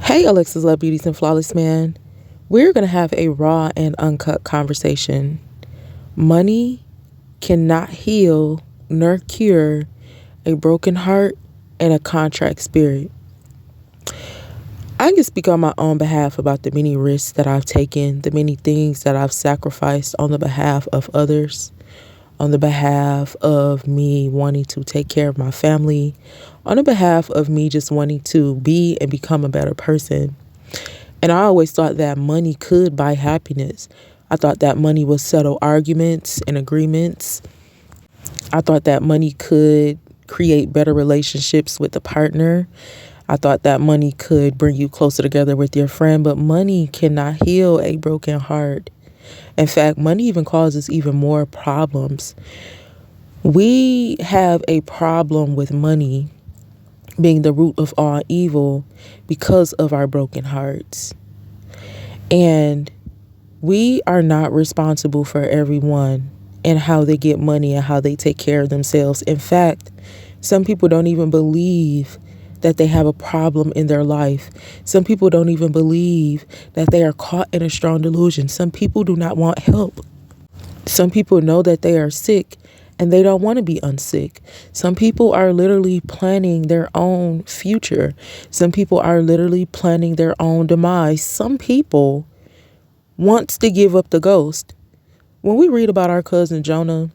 Hey, Alexus, Love Beauties and Flawless Man. We're going to have a raw and uncut conversation. Money cannot heal nor cure a broken heart and a contract spirit. I can speak on my own behalf about the many risks that I've taken, the many things that I've sacrificed on the behalf of others, on the behalf of me wanting to take care of my family, on the behalf of me just wanting to be and become a better person. And I always thought that money could buy happiness. I thought that money would settle arguments and agreements. I thought that money could create better relationships with a partner. I thought that money could bring you closer together with your friend, but money cannot heal a broken heart. In fact, money even causes even more problems. We have a problem with money being the root of all evil because of our broken hearts. And we are not responsible for everyone and how they get money and how they take care of themselves. In fact, some people don't even believe that they have a problem in their life. Some people don't even believe that they are caught in a strong delusion. Some people do not want help. Some people know that they are sick and they don't want to be unsick. Some people are literally planning their own future. Some people are literally planning their own demise. Some people want to give up the ghost. When we read about our cousin Jonah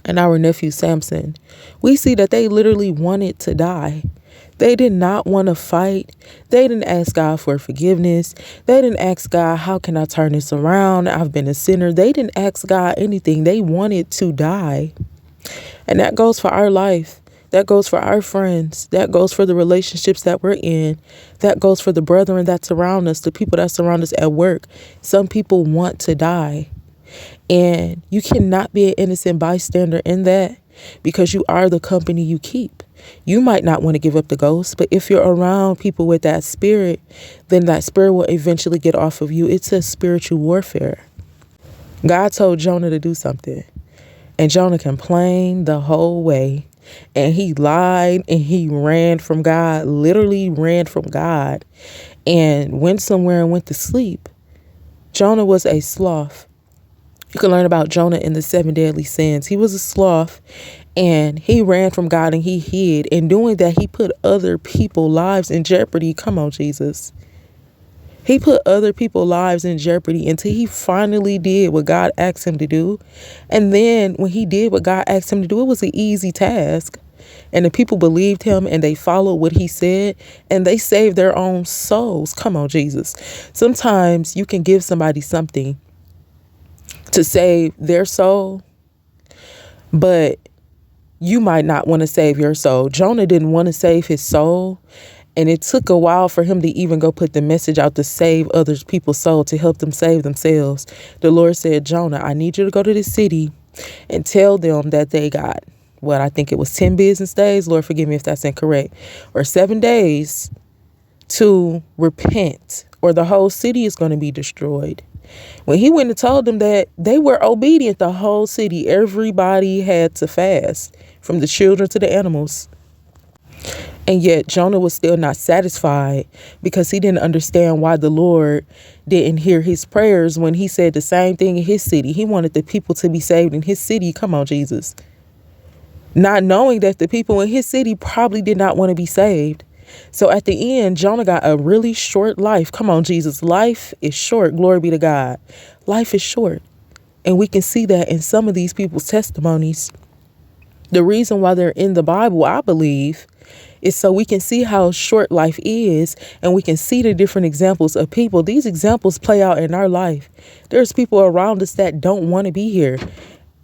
and our nephew Samson, we see that they literally wanted to die. They did not want to fight. They didn't ask God for forgiveness. They didn't ask God, how can I turn this around? I've been a sinner. They didn't ask God anything. They wanted to die. And that goes for our life. That goes for our friends. That goes for the relationships that we're in. That goes for the brethren that surround us, the people that surround us at work. Some people want to die. And you cannot be an innocent bystander in that, because you are the company you keep. You might not want to give up the ghost, but if you're around people with that spirit, then that spirit will eventually get off of you. It's a spiritual warfare. God told Jonah to do something, and Jonah complained the whole way, and he lied and he ran from God, literally ran from God, and went somewhere and went to sleep. Jonah was a sloth. You can learn about Jonah in the 7 deadly sins. He was a sloth and he ran from God and he hid. In doing that, he put other people's lives in jeopardy. Come on, Jesus. He put other people's lives in jeopardy until he finally did what God asked him to do. And then when he did what God asked him to do, it was an easy task. And the people believed him and they followed what he said and they saved their own souls. Come on, Jesus. Sometimes you can give somebody something to save their soul, but you might not want to save your soul. Jonah didn't want to save his soul, and it took a while for him to even go put the message out to save other people's soul, to help them save themselves. The Lord said, Jonah, I need you to go to the city and tell them that they got, I think it was 10 business days, Lord forgive me if that's incorrect, or 7 days to repent, or the whole city is going to be destroyed. When he went and told them that, they were obedient. The whole city, everybody had to fast, from the children to the animals. And yet Jonah was still not satisfied, because he didn't understand why the Lord didn't hear his prayers when he said the same thing in his city. He wanted the people to be saved in his city. Come on, Jesus. Not knowing that the people in his city probably did not want to be saved. So at the end, Jonah got a really short life. Come on, Jesus. Life is short. Glory be to God. Life is short. And we can see that in some of these people's testimonies. The reason why they're in the Bible, I believe, is so we can see how short life is, and we can see the different examples of people. These examples play out in our life. There's people around us that don't want to be here.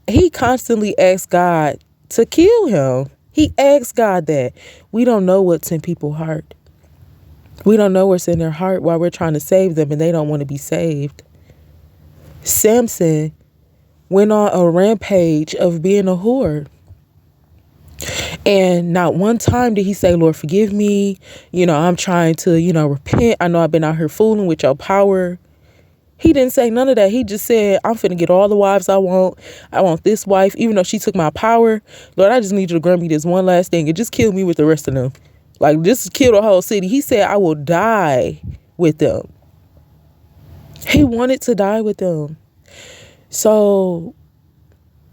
He constantly asks God to kill him. He asked God that. We don't know what's in people's heart. We don't know what's in their heart while we're trying to save them and they don't want to be saved. Samson went on a rampage of being a whore. And not one time did he say, Lord, forgive me. I'm trying to, repent. I know I've been out here fooling with your power. He didn't say none of that. He just said, I'm finna get all the wives I want. I want this wife, even though she took my power. Lord, I just need you to grant me this one last thing and just kill me with the rest of them. Like, just killed a whole city. He said, I will die with them. He wanted to die with them. So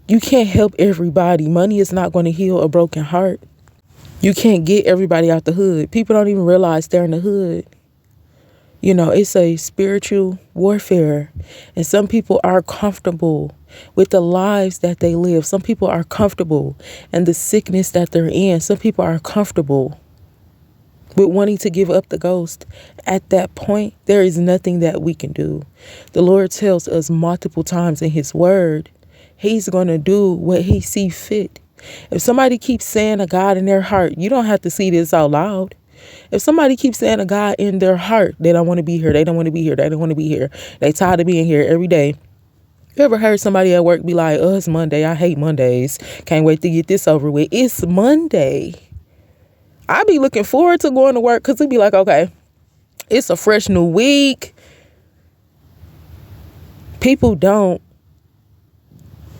you can't help everybody. Money is not going to heal a broken heart. You can't get everybody out the hood. People don't even realize they're in the hood. You know, it's a spiritual warfare. And some people are comfortable with the lives that they live. Some people are comfortable in the sickness that they're in. Some people are comfortable with wanting to give up the ghost. At that point, there is nothing that we can do. The Lord tells us multiple times in his word, he's going to do what he sees fit. If somebody keeps saying a God in their heart, you don't have to see this out loud. If somebody keeps saying a God in their heart, they don't want to be here, they don't want to be here, they don't want to be here, they tired of being here every day. You ever heard somebody at work be like, oh, it's Monday, I hate Mondays, can't wait to get this over with? It's Monday. I be looking forward to going to work because it'd be like, okay, it's a fresh new week. People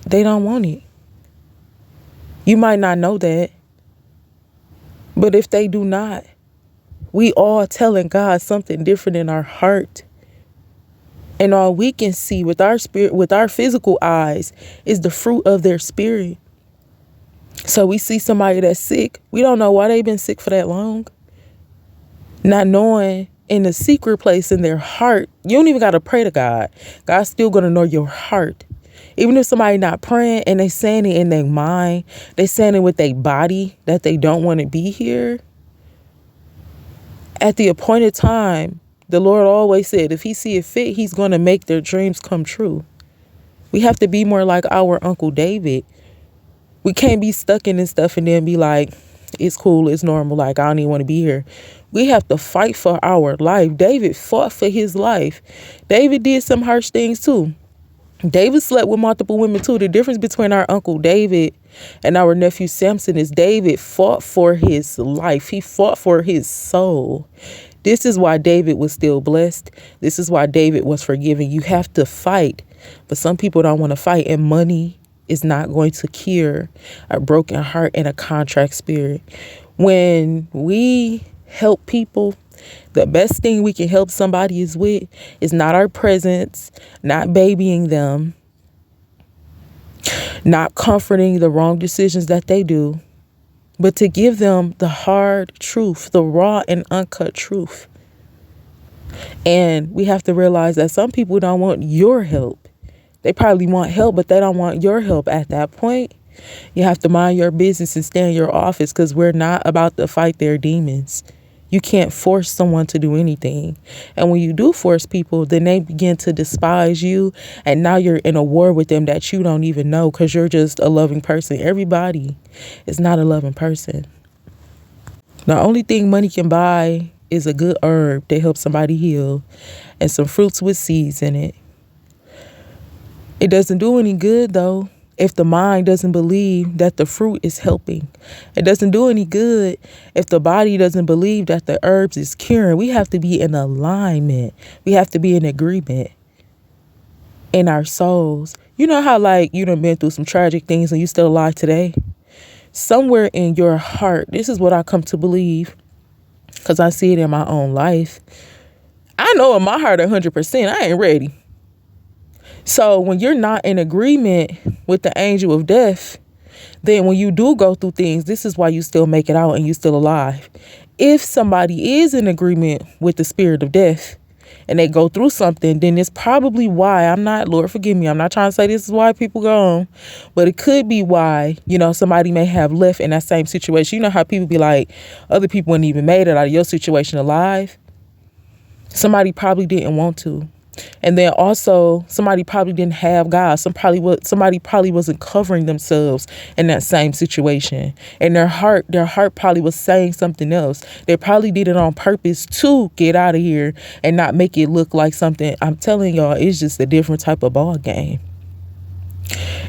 they don't want it. You might not know that, but if they do not, we all telling God something different in our heart. And all we can see with our spirit, with our physical eyes, is the fruit of their spirit. So we see somebody that's sick. We don't know why they've been sick for that long. Not knowing in the secret place in their heart, you don't even got to pray to God. God's still going to know your heart. Even if somebody not praying and they saying it in their mind, they saying it with their body that they don't want to be here. At the appointed time, the Lord always said, if he see it fit, he's going to make their dreams come true. We have to be more like our Uncle David. We can't be stuck in this stuff and then be like, it's cool, it's normal, like I don't even want to be here. We have to fight for our life. David fought for his life. David did some harsh things too. David slept with multiple women too. The difference between our Uncle David and our nephew Samson is David fought for his life. He fought for his soul. This is why David was still blessed. This is why David was forgiven. You have to fight, but some people don't want to fight, and money is not going to cure a broken heart and a contract spirit. When we help people, the best thing we can help somebody is not our presence, not babying them, not comforting the wrong decisions that they do, but to give them the hard truth, the raw and uncut truth. And we have to realize that some people don't want your help. They probably want help, but they don't want your help at that point. You have to mind your business and stay in your office, because we're not about to fight their demons. You can't force someone to do anything. And when you do force people, then they begin to despise you. And now you're in a war with them that you don't even know, because you're just a loving person. Everybody is not a loving person. The only thing money can buy is a good herb that helps somebody heal and some fruits with seeds in it. It doesn't do any good, though, if the mind doesn't believe that the fruit is helping. It doesn't do any good if the body doesn't believe that the herbs is curing. We have to be in alignment. We have to be in agreement in our souls. You know how, like, you done been through some tragic things and you still alive today? Somewhere in your heart, this is what I come to believe, because I see it in my own life. I know in my heart 100% I ain't ready. So when you're not in agreement with the angel of death, then when you do go through things, this is why you still make it out and you still alive. If somebody is in agreement with the spirit of death and they go through something, then it's probably why, Lord forgive me, I'm not trying to say this is why people go on, but it could be why, somebody may have left in that same situation. You know how people be like, other people wouldn't even made it out of your situation alive. Somebody probably didn't want to. And then also somebody probably didn't have God. Somebody probably wasn't covering themselves in that same situation. And their heart probably was saying something else. They probably did it on purpose to get out of here and not make it look like something. I'm telling y'all, it's just a different type of ball game.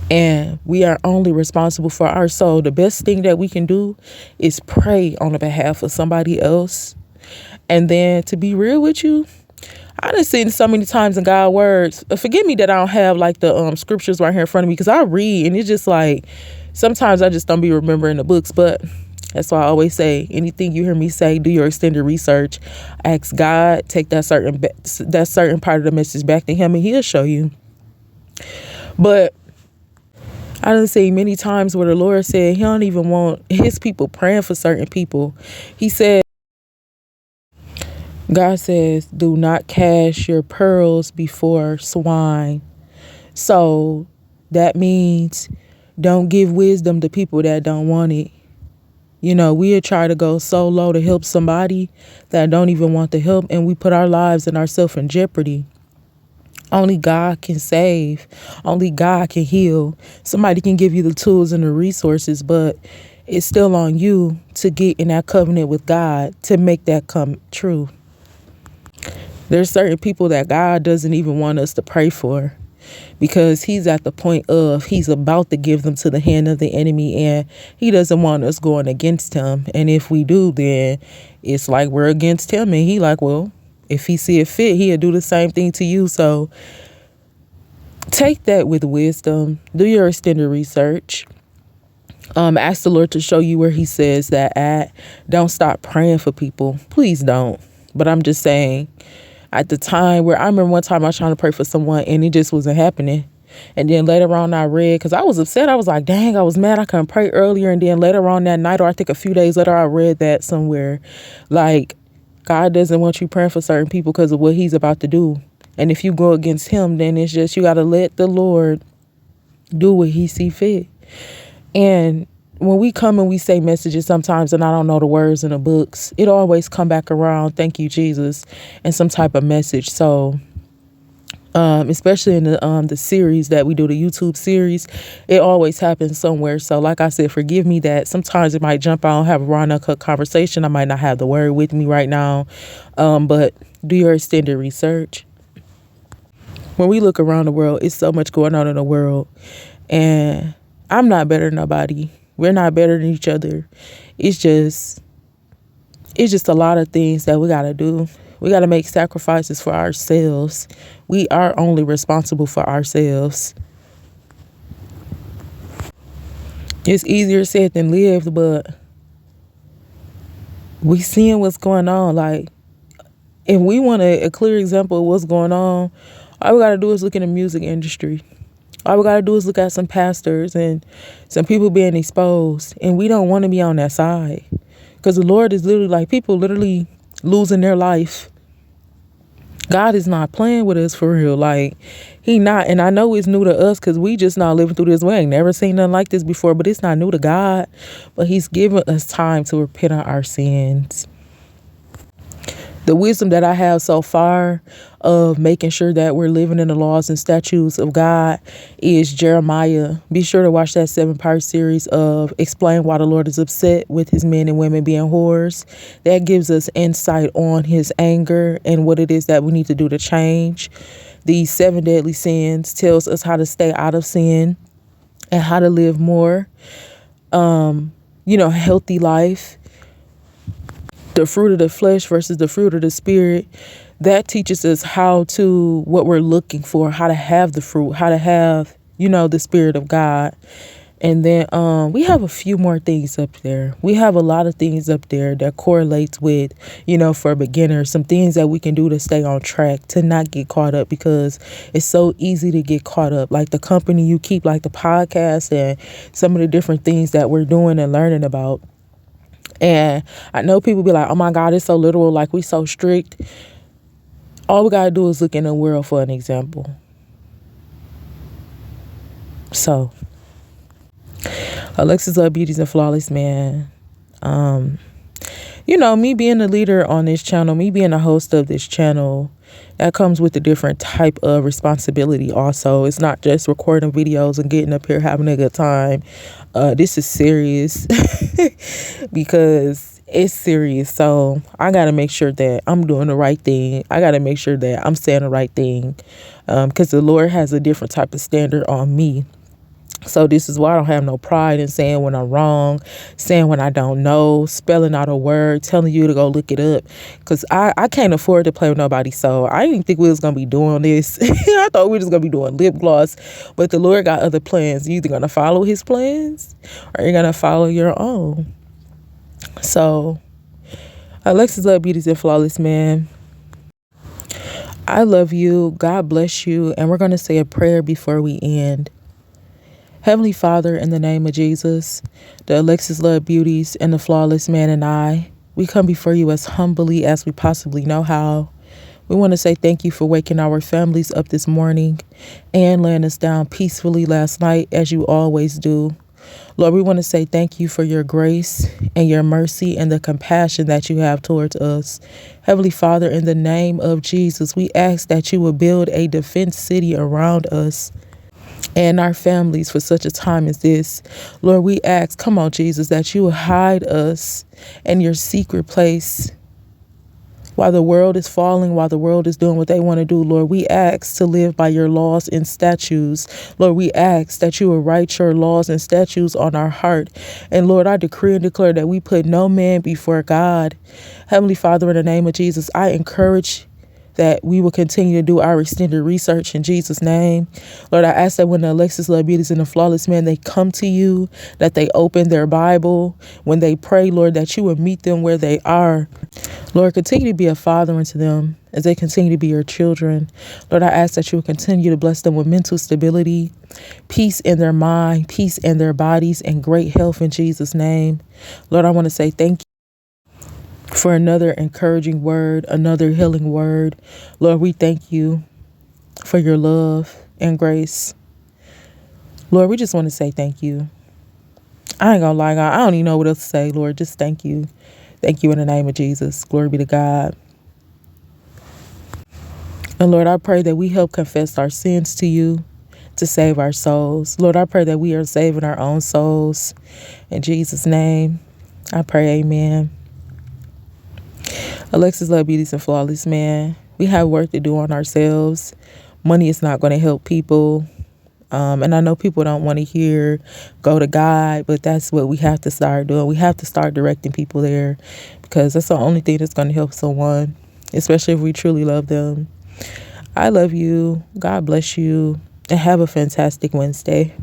And we are only responsible for our soul. The best thing that we can do is pray on the behalf of somebody else. And then, to be real with you, I done seen so many times in God's words. Forgive me that I don't have like the scriptures right here in front of me, because I read and it's just like sometimes I just don't be remembering the books. But That's why I always say, anything you hear me say, do your extended research. Ask God, take that certain part of the message back to him, and he'll show you. But I done seen many times where the Lord said he don't even want his people praying for certain people. He said, God says, do not cast your pearls before swine. So that means don't give wisdom to people that don't want it. We'll try to go so low to help somebody that don't even want the help, and we put our lives and ourselves in jeopardy. Only God can save. Only God can heal. Somebody can give you the tools and the resources, but it's still on you to get in that covenant with God to make that come true. There's certain people that God doesn't even want us to pray for, because he's at the point of he's about to give them to the hand of the enemy, and he doesn't want us going against him. And if we do, then it's like we're against him, and he like, well, if he see it fit, he'll do the same thing to you. So take that with wisdom. Do your extended research. Ask the Lord to show you where he says that at. Don't stop praying for people. Please don't. But I'm just saying, at the time where I remember one time I was trying to pray for someone and it just wasn't happening. And then later on I read, because I was upset. I was like, dang, I was mad I couldn't pray earlier. And then later on that night, or I think a few days later, I read that somewhere. Like, God doesn't want you praying for certain people because of what he's about to do. And if you go against him, then it's just, you got to let the Lord do what he see fit. And when we come and we say messages sometimes, and I don't know the words in the books, it always come back around, thank you, Jesus, and some type of message. So especially in the series that we do, the YouTube series, it always happens somewhere. So like I said, forgive me that sometimes it might jump out, have a raw and uncut conversation. I might not have the word with me right now, but do your extended research. When we look around the world, it's so much going on in the world, and I'm not better than nobody. We're not better than each other. It's just a lot of things that we got to do. We got to make sacrifices for ourselves. We are only responsible for ourselves. It's easier said than lived, but we seeing what's going on. Like, if we want a clear example of what's going on, all we got to do is look in the music industry. All we got to do is look at some pastors and some people being exposed. And we don't want to be on that side. Because the Lord is literally like, people literally losing their life. God is not playing with us for real. Like, he not. And I know it's new to us because we just not living through this. We ain't never seen nothing like this before. But it's not new to God. But he's giving us time to repent of our sins. The wisdom that I have so far of making sure that we're living in the laws and statutes of God is Jeremiah. Be sure to watch that 7-part series of Explain Why the Lord is Upset with his men and women being whores. That gives us insight on his anger and what it is that we need to do to change. The 7 deadly sins tells us how to stay out of sin and how to live more, healthy life. The fruit of the flesh versus the fruit of the spirit, that teaches us what we're looking for, how to have the fruit, how to have, the spirit of God. And then we have a few more things up there. We have a lot of things up there that correlates with, for beginners, some things that we can do to stay on track, to not get caught up, because it's so easy to get caught up. Like the company you keep, like the podcast and some of the different things that we're doing and learning about. And I know people be like, oh my God, it's so literal, like we so strict. All we got to do is look in the world for an example. So, Alexus Love Beauties and Flawless Man. Me being the leader on this channel, me being the host of this channel, that comes with a different type of responsibility also. It's not just recording videos and getting up here having a good time. This is serious because it's serious. So I got to make sure that I'm doing the right thing. I got to make sure that I'm saying the right thing, because the Lord has a different type of standard on me. So this is why I don't have no pride in saying when I'm wrong, saying when I don't know, spelling out a word, telling you to go look it up. Because I can't afford to play with nobody. So I didn't think we was going to be doing this. I thought we was going to be doing lip gloss. But the Lord got other plans. You're either going to follow his plans or you're going to follow your own. So, Alexus Love Beauties and Flawless Man, I love you. God bless you. And we're going to say a prayer before we end. Heavenly Father, in the name of Jesus, the Alexus Love Beauties and the Flawless Man and I, we come before you as humbly as we possibly know how. We want to say thank you for waking our families up this morning and laying us down peacefully last night, as you always do. Lord, we want to say thank you for your grace and your mercy and the compassion that you have towards us. Heavenly Father, in the name of Jesus, we ask that you will build a defense city around us and our families for such a time as this. Lord, we ask, come on, Jesus, that you will hide us in your secret place while the world is falling, while the world is doing what they want to do. Lord, we ask to live by your laws and statutes. Lord, we ask that you will write your laws and statutes on our heart. And Lord, I decree and declare that we put no man before God. Heavenly Father, in the name of Jesus, I encourage that we will continue to do our extended research in Jesus' name. Lord, I ask that when the Alexus Love Beauties and the Flawless Man, they come to you, that they open their Bible. When they pray, Lord, that you will meet them where they are. Lord, continue to be a father unto them as they continue to be your children. Lord, I ask that you will continue to bless them with mental stability, peace in their mind, peace in their bodies, and great health in Jesus' name. Lord, I want to say thank you for another encouraging word, another healing word. Lord, we thank you for your love and grace. Lord, we just want to say thank you. I ain't gonna lie, God, I don't even know what else to say, Lord. Just thank you. Thank you in the name of Jesus. Glory be to God. And Lord, I pray that we help confess our sins to you to save our souls. Lord, I pray that we are saving our own souls. In Jesus' name, I pray, amen. Alexus Love Beauties and Flawless Man, we have work to do on ourselves. Money is not going to help people. And I know people don't want to hear go to God, but that's what we have to start doing. We have to start directing people there, because that's the only thing that's going to help someone, especially if we truly love them. I love you. God bless you. And have a fantastic Wednesday.